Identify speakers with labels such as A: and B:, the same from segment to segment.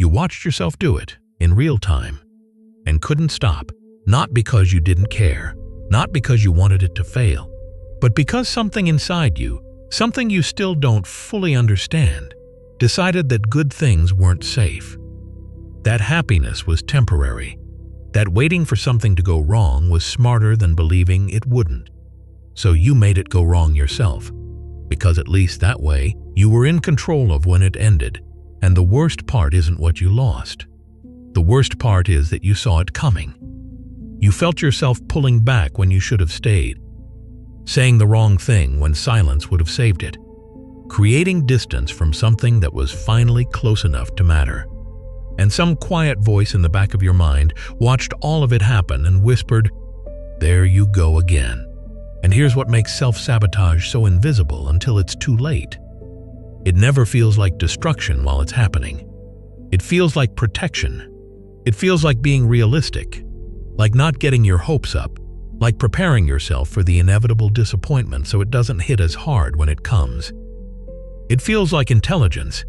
A: You watched yourself do it in real time and couldn't stop, not because you didn't care, not because you wanted it to fail, but because something inside you, something you still don't fully understand, decided that good things weren't safe. That happiness was temporary. That waiting for something to go wrong was smarter than believing it wouldn't. So you made it go wrong yourself, because at least that way you were in control of when it ended. And the worst part isn't what you lost. The worst part is that you saw it coming. You felt yourself pulling back when you should have stayed, saying the wrong thing when silence would have saved it, creating distance from something that was finally close enough to matter. And some quiet voice in the back of your mind watched all of it happen and whispered, "There you go again." And here's what makes self-sabotage so invisible until it's too late. It never feels like destruction while it's happening. It feels like protection. It feels like being realistic, like not getting your hopes up, like preparing yourself for the inevitable disappointment so it doesn't hit as hard when it comes. It feels like intelligence,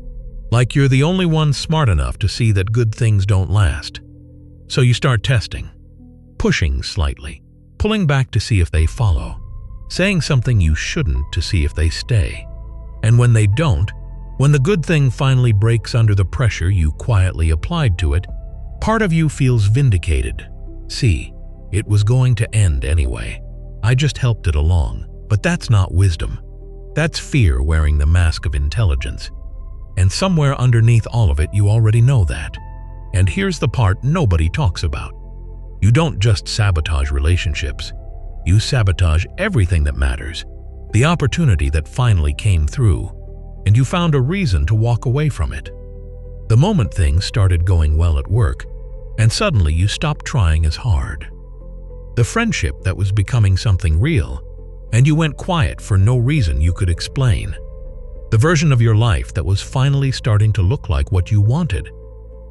A: like you're the only one smart enough to see that good things don't last. So you start testing, pushing slightly, pulling back to see if they follow, saying something you shouldn't to see if they stay. And when they don't, when the good thing finally breaks under the pressure you quietly applied to it, part of you feels vindicated. See, it was going to end anyway. I just helped it along. But that's not wisdom. That's fear wearing the mask of intelligence. And somewhere underneath all of it, you already know that. And here's the part nobody talks about. You don't just sabotage relationships. You sabotage everything that matters. The opportunity that finally came through, and you found a reason to walk away from it. The moment things started going well at work, and suddenly you stopped trying as hard. The friendship that was becoming something real, and you went quiet for no reason you could explain. The version of your life that was finally starting to look like what you wanted,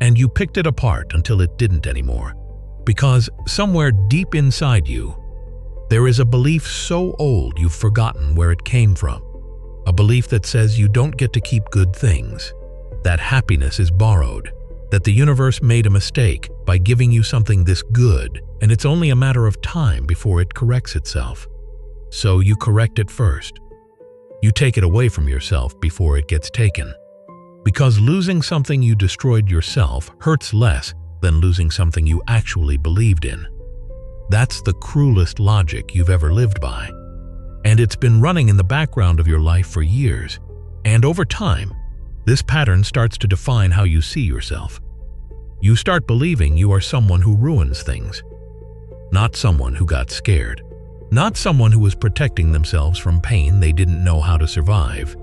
A: and you picked it apart until it didn't anymore. Because somewhere deep inside you, there is a belief so old you've forgotten where it came from. A belief that says you don't get to keep good things, that happiness is borrowed, that the universe made a mistake by giving you something this good, and it's only a matter of time before it corrects itself. So you correct it first. You take it away from yourself before it gets taken. Because losing something you destroyed yourself hurts less than losing something you actually believed in. That's the cruelest logic you've ever lived by. And it's been running in the background of your life for years. And over time, this pattern starts to define how you see yourself. You start believing you are someone who ruins things. Not someone who got scared. Not someone who was protecting themselves from pain they didn't know how to survive.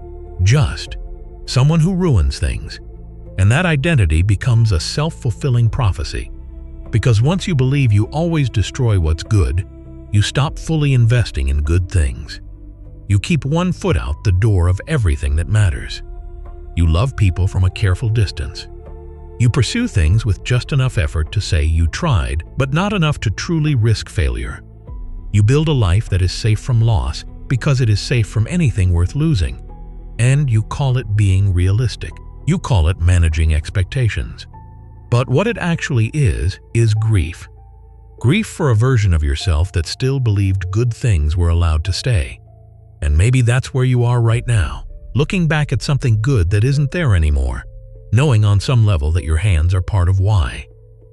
A: Just someone who ruins things. And that identity becomes a self-fulfilling prophecy. Because once you believe you always destroy what's good, you stop fully investing in good things. You keep one foot out the door of everything that matters. You love people from a careful distance. You pursue things with just enough effort to say you tried, but not enough to truly risk failure. You build a life that is safe from loss because it is safe from anything worth losing. And you call it being realistic. You call it managing expectations. But what it actually is grief. Grief for a version of yourself that still believed good things were allowed to stay. And maybe that's where you are right now, looking back at something good that isn't there anymore, knowing on some level that your hands are part of why.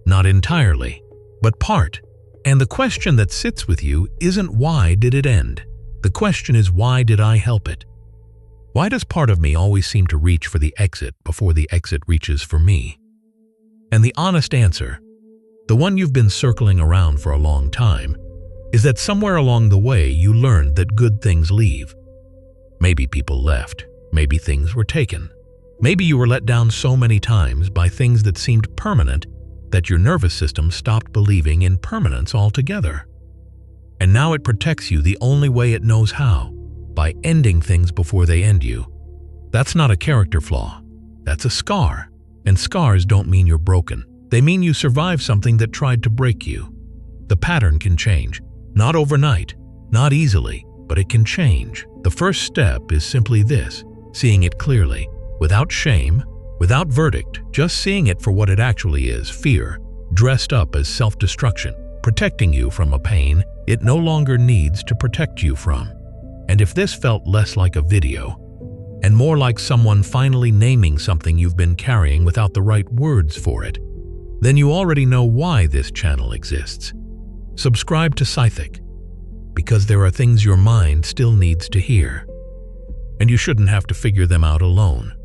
A: Not entirely, but part. And the question that sits with you isn't why did it end? The question is, why did I help it? Why does part of me always seem to reach for the exit before the exit reaches for me? And the honest answer, the one you've been circling around for a long time, is that somewhere along the way you learned that good things leave. Maybe people left. Maybe things were taken. Maybe you were let down so many times by things that seemed permanent that your nervous system stopped believing in permanence altogether. And now it protects you the only way it knows how, by ending things before they end you. That's not a character flaw. That's a scar. And scars don't mean you're broken. They mean you survived something that tried to break you. The pattern can change. Not overnight, not easily, but it can change. The first step is simply this, seeing it clearly, without shame, without verdict, just seeing it for what it actually is, fear, dressed up as self-destruction, protecting you from a pain it no longer needs to protect you from. And if this felt less like a video, and more like someone finally naming something you've been carrying without the right words for it, then you already know why this channel exists. Subscribe to Psychic, because there are things your mind still needs to hear, and you shouldn't have to figure them out alone.